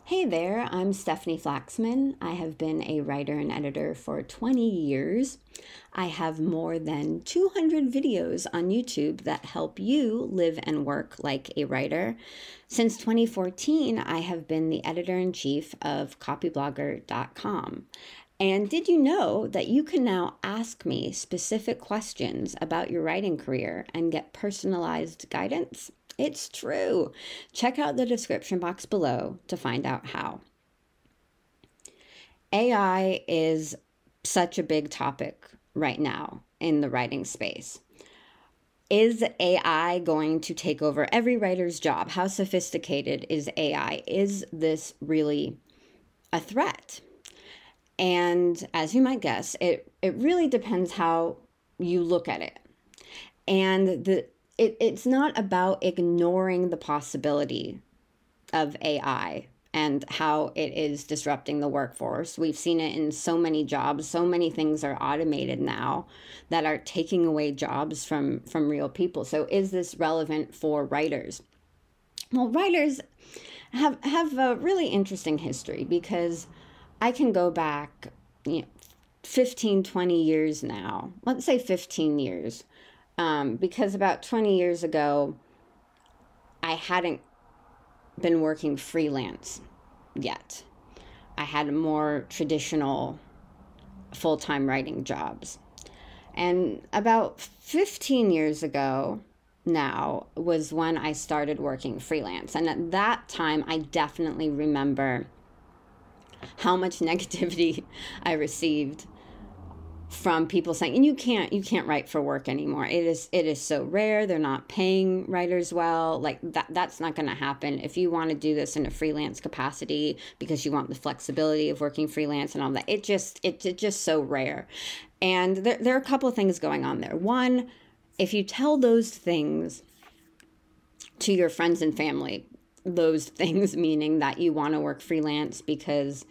Hey there, I'm Stefanie Flaxman. I have been a writer and editor for 20 years. I have more than 200 videos on YouTube that help you live and work like a writer. Since 2014, I have been the editor-in-chief of copyblogger.com. And did you know that you can now ask me specific questions about your writing career and get personalized guidance? It's true. Check out the description box below to find out how. AI is such a big topic right now in the writing space. Is AI going to take over every writer's job? How sophisticated is AI? Is this really a threat? And as you might guess, it really depends how you look at it. And it's not about ignoring the possibility of AI and how it is disrupting the workforce. We've seen it in so many jobs. So many things are automated now that are taking away jobs from real people. So is this relevant for writers? Well, writers have a really interesting history because I can go back 15, 20 years now. Let's say 15 years. Because about 20 years ago, I hadn't been working freelance yet. I had more traditional full-time writing jobs. And about 15 years ago now was when I started working freelance. And at that time, I definitely remember how much negativity I received from people saying, you can't write for work anymore. It is so rare. They're not paying writers well. Like that's not going to happen. If you want to do this in a freelance capacity because you want the flexibility of working freelance and all that, it's just so rare. And there are a couple of things going on there. One, if you tell those things to your friends and family, those things meaning that you want to work freelance because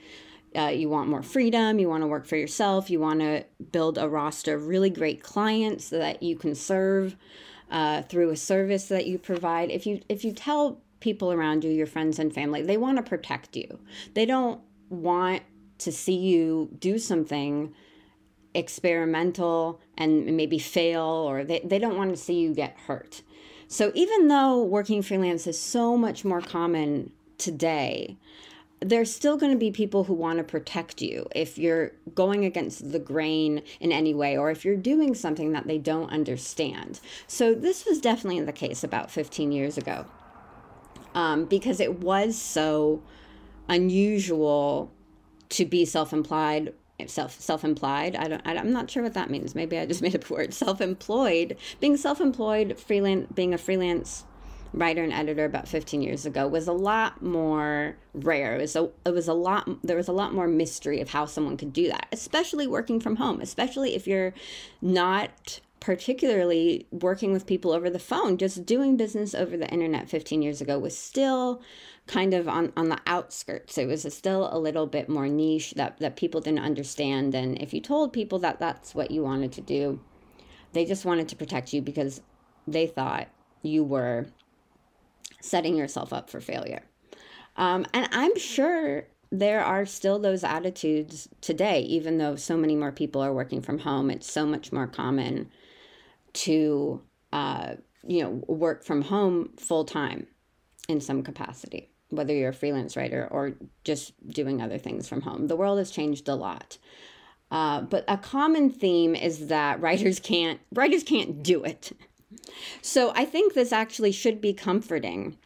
you want more freedom, you want to work for yourself, you want to build a roster of really great clients that you can serve through a service that you provide. If you tell people around you, your friends and family, they want to protect you. They don't want to see you do something experimental and maybe fail, or they don't want to see you get hurt. So even though working freelance is so much more common today, there's still going to be people who want to protect you if you're going against the grain in any way, or if you're doing something that they don't understand. So this was definitely the case about 15 years ago, because it was so unusual to be self-employed. I'm not sure what that means. Maybe I just made up a word. Self-employed, being self-employed, being a freelance writer and editor about 15 years ago was a lot more rare. There was a lot more mystery of how someone could do that, especially working from home, especially if you're not particularly working with people over the phone. Just doing business over the internet 15 years ago was still kind of on the outskirts. It was still a little bit more niche that people didn't understand. And if you told people that that's what you wanted to do, they just wanted to protect you because they thought you were setting yourself up for failure. And I'm sure there are still those attitudes today, even though so many more people are working from home. It's so much more common to, work from home full time in some capacity, whether you're a freelance writer or just doing other things from home. The world has changed a lot. But a common theme is that writers can't do it. So I think this actually should be comforting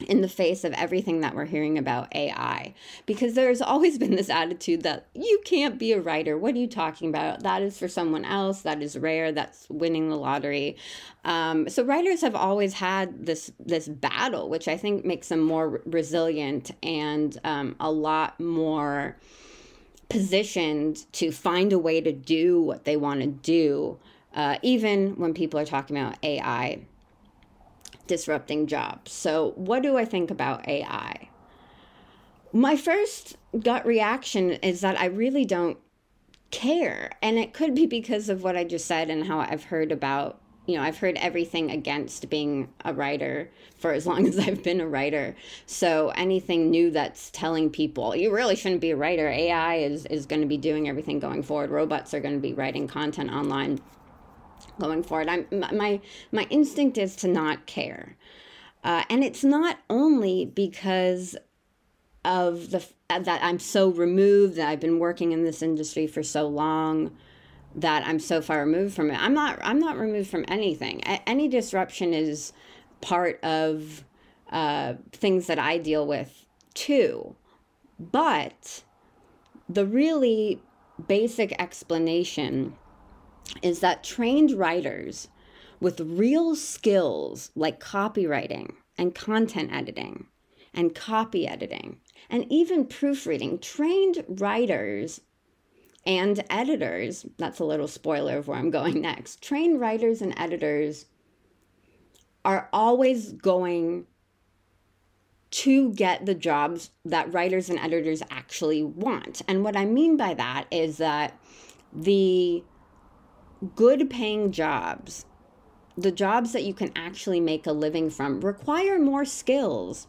in the face of everything that we're hearing about AI, because there's always been this attitude that you can't be a writer. What are you talking about? That is for someone else. That is rare. That's winning the lottery. So writers have always had this battle, which I think makes them more resilient and a lot more positioned to find a way to do what they want to do. Even when people are talking about AI disrupting jobs. So what do I think about AI? My first gut reaction is that I really don't care. And it could be because of what I just said and how I've heard about I've heard everything against being a writer for as long as I've been a writer. So anything new that's telling people, you really shouldn't be a writer, AI is going to be doing everything going forward. Robots are going to be writing content online going forward. My instinct is to not care. And it's not only because of that I'm so removed, that I've been working in this industry for so long, that I'm so far removed from it. I'm not removed from anything. Any disruption is part of things that I deal with too. But the really basic explanation is that trained writers with real skills like copywriting and content editing and copy editing and even proofreading, trained writers and editors, that's a little spoiler of where I'm going next, trained writers and editors are always going to get the jobs that writers and editors actually want. And what I mean by that is that the good paying jobs, the jobs that you can actually make a living from, require more skills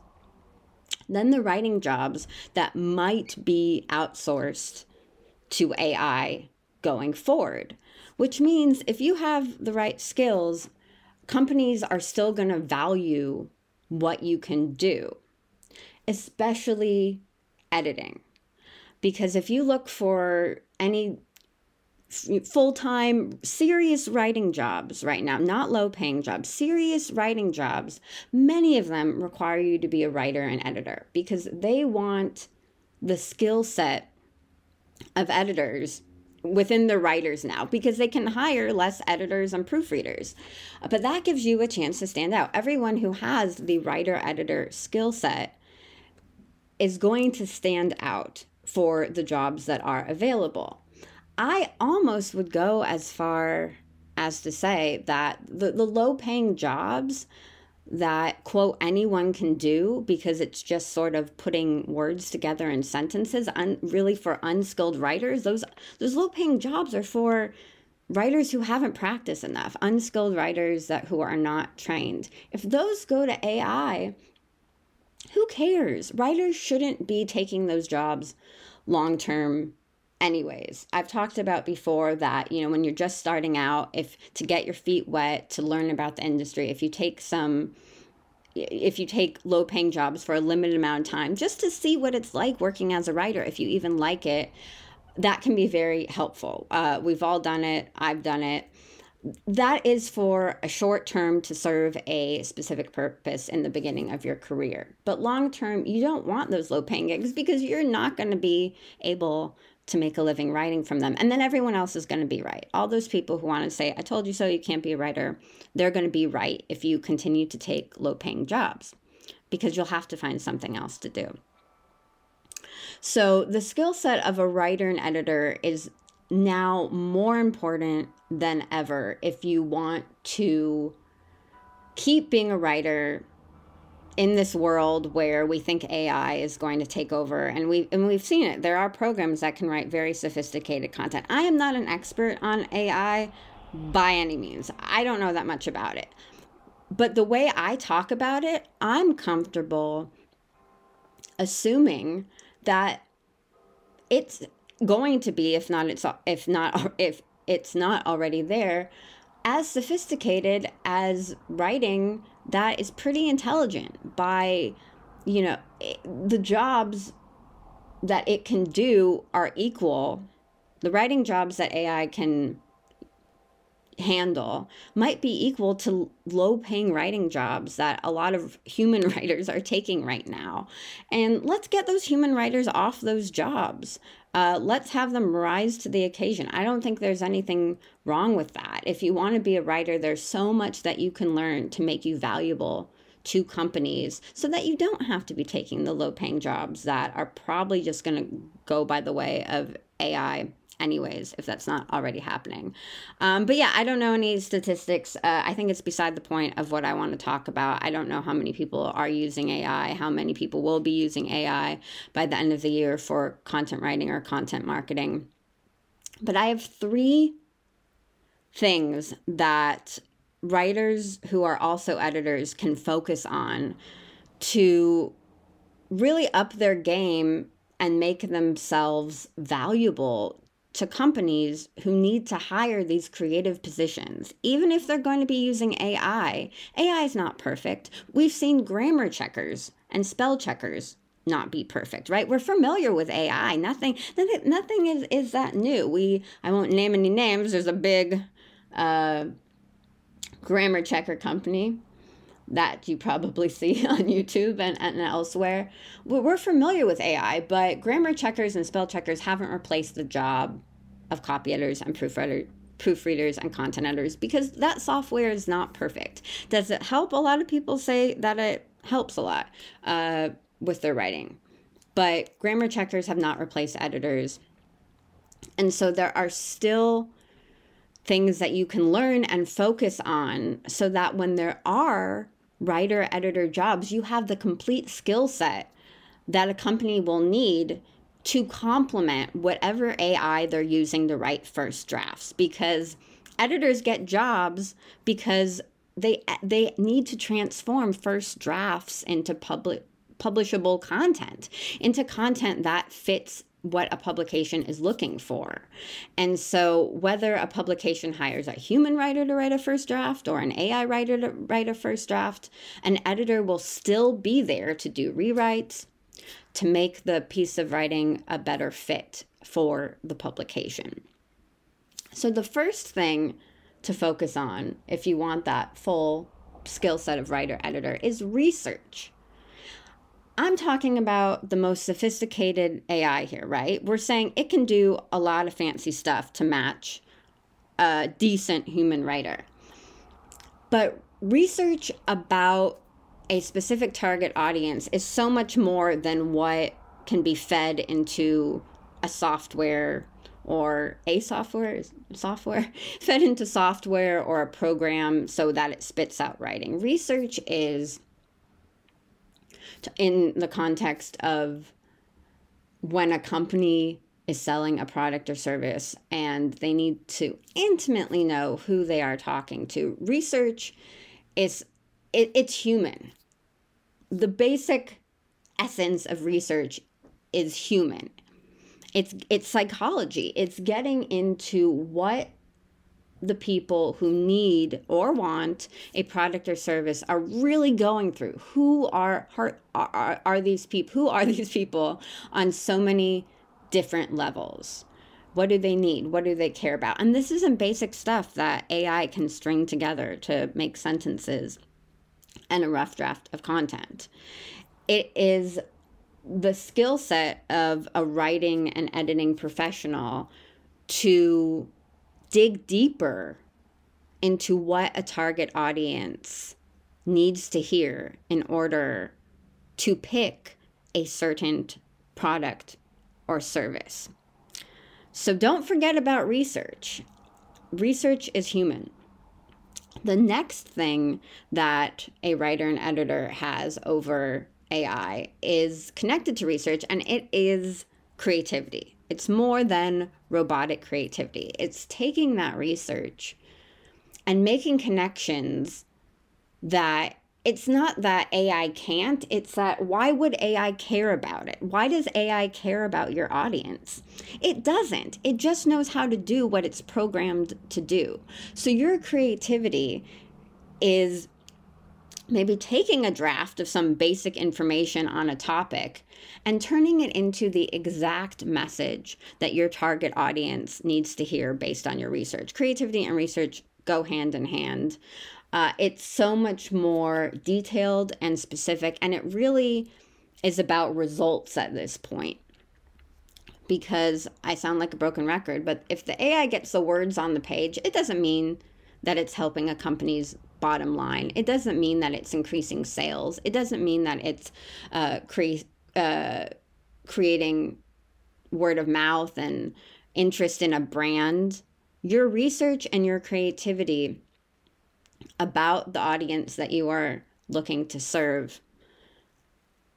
than the writing jobs that might be outsourced to AI going forward. Which means if you have the right skills, companies are still going to value what you can do, especially editing. Because if you look for any full-time serious writing jobs right now, not low-paying jobs, serious writing jobs, many of them require you to be a writer and editor because they want the skill set of editors within the writers now, because they can hire less editors and proofreaders. But that gives you a chance to stand out. Everyone who has the writer-editor skill set is going to stand out for the jobs that are available. I almost would go as far as to say that the low-paying jobs that, quote, anyone can do because it's just sort of putting words together in sentences, really for unskilled writers, those low-paying jobs are for writers who haven't practiced enough, unskilled writers who are not trained. If those go to AI, who cares? Writers shouldn't be taking those jobs long-term anyways. I've talked about before that, when you're just starting out, to get your feet wet, to learn about the industry, if you take low-paying jobs for a limited amount of time, just to see what it's like working as a writer, if you even like it, that can be very helpful. We've all done it. I've done it. That is for a short term to serve a specific purpose in the beginning of your career. But long term, you don't want those low-paying gigs because you're not going to be able to make a living writing from them. And then everyone else is going to be right. All those people who want to say, I told you so, you can't be a writer, they're going to be right if you continue to take low-paying jobs because you'll have to find something else to do. So the skill set of a writer and editor is now more important than ever if you want to keep being a writer in this world where we think AI is going to take over, and we've seen it. There are programs that can write very sophisticated content. I am not an expert on AI by any means. I don't know that much about it. But the way I talk about it, I'm comfortable assuming that it's going to be, if it's not already there, as sophisticated as writing that is pretty intelligent by, the jobs that it can do are equal. The writing jobs that AI can handle might be equal to low-paying writing jobs that a lot of human writers are taking right now. And let's get those human writers off those jobs. Let's have them rise to the occasion. I don't think there's anything wrong with that. If you want to be a writer, there's so much that you can learn to make you valuable to companies so that you don't have to be taking the low-paying jobs that are probably just going to go by the way of AI anyways, if that's not already happening. But yeah, I don't know any statistics. I think it's beside the point of what I want to talk about. I don't know how many people are using AI, how many people will be using AI by the end of the year for content writing or content marketing. But I have 3 things that writers who are also editors can focus on to really up their game and make themselves valuable to companies who need to hire these creative positions, even if they're going to be using AI. AI is not perfect. We've seen grammar checkers and spell checkers not be perfect, right? We're familiar with AI. Nothing is that new. I won't name any names. There's a big grammar checker company that you probably see on YouTube and elsewhere. We're familiar with AI, but grammar checkers and spell checkers haven't replaced the job of copy editors and proofreaders and content editors, because that software is not perfect. Does it help? A lot of people say that it helps a lot with their writing, but grammar checkers have not replaced editors. And so there are still things that you can learn and focus on so that when there are writer-editor jobs, you have the complete skill set that a company will need to complement whatever AI they're using to write first drafts. Because editors get jobs because they need to transform first drafts into publishable content, into content that fits what a publication is looking for. And so whether a publication hires a human writer to write a first draft or an AI writer to write a first draft, an editor will still be there to do rewrites, to make the piece of writing a better fit for the publication. So the first thing to focus on, if you want that full skill set of writer-editor, is research. I'm talking about the most sophisticated AI here, right? We're saying it can do a lot of fancy stuff to match a decent human writer. But research about a specific target audience is so much more than what can be fed into a software or a software fed into software or a program so that it spits out writing. Research is in the context of when a company is selling a product or service and they need to intimately know who they are talking to. Research is, it's human. The basic essence of research is human. It's psychology. It's getting into what the people who need or want a product or service are really going through. Who are these people? Who are these people on so many different levels? What do they need? What do they care about? And this isn't basic stuff that AI can string together to make sentences and a rough draft of content. It is the skill set of a writing and editing professional to dig deeper into what a target audience needs to hear in order to pick a certain product or service. So don't forget about research. Research is human. The next thing that a writer and editor has over AI is connected to research, and it is creativity. It's more than robotic creativity. It's taking that research and making connections that it's not that AI can't, it's that why would AI care about it? Why does AI care about your audience? It doesn't. It just knows how to do what it's programmed to do. So your creativity is maybe taking a draft of some basic information on a topic and turning it into the exact message that your target audience needs to hear based on your research. Creativity and research go hand in hand. It's so much more detailed and specific, and it really is about results at this point. Because I sound like a broken record, but if the AI gets the words on the page, it doesn't mean that it's helping a company's bottom line. It doesn't mean that it's increasing sales. It doesn't mean that it's creating word of mouth and interest in a brand. Your research and your creativity about the audience that you are looking to serve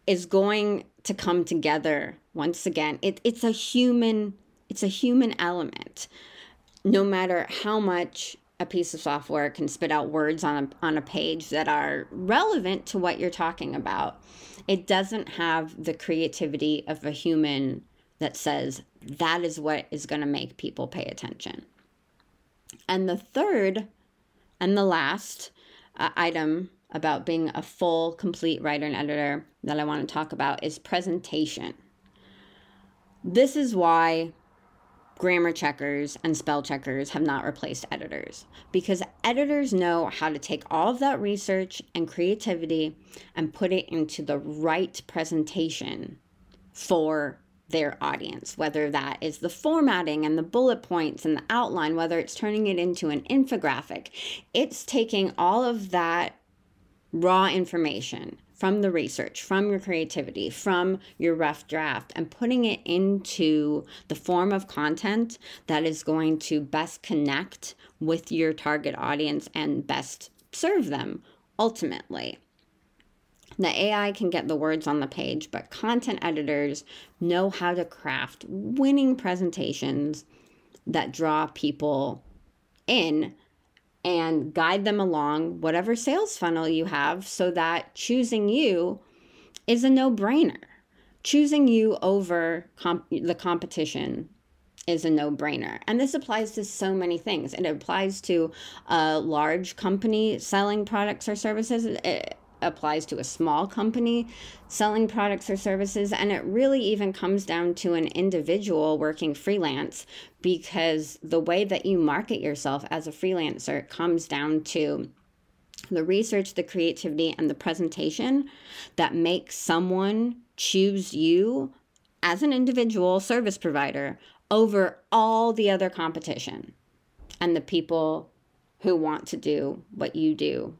is going to come together once again. It's a human element. No matter how much a piece of software can spit out words on a page that are relevant to what you're talking about, it doesn't have the creativity of a human that says that is what is going to make people pay attention. And the third and the last item about being a full, complete writer and editor that I want to talk about is presentation. This is why grammar checkers and spell checkers have not replaced editors, because editors know how to take all of that research and creativity and put it into the right presentation for their audience, whether that is the formatting and the bullet points and the outline, whether it's turning it into an infographic. It's taking all of that raw information from the research, from your creativity, from your rough draft, and putting it into the form of content that is going to best connect with your target audience and best serve them ultimately. The AI can get the words on the page, but content editors know how to craft winning presentations that draw people in and guide them along whatever sales funnel you have, so that choosing you is a no-brainer. Choosing you over the competition is a no-brainer. And this applies to so many things. It applies to a large company selling products or services. It applies to a small company selling products or services, and it really even comes down to an individual working freelance, because the way that you market yourself as a freelancer comes down to the research, the creativity, and the presentation that makes someone choose you as an individual service provider over all the other competition and the people who want to do what you do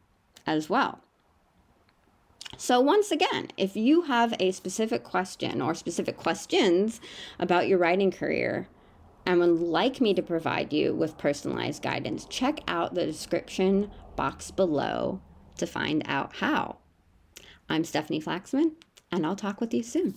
as well. So once again, if you have a specific question or specific questions about your writing career and would like me to provide you with personalized guidance, check out the description box below to find out how. I'm Stefanie Flaxman, and I'll talk with you soon.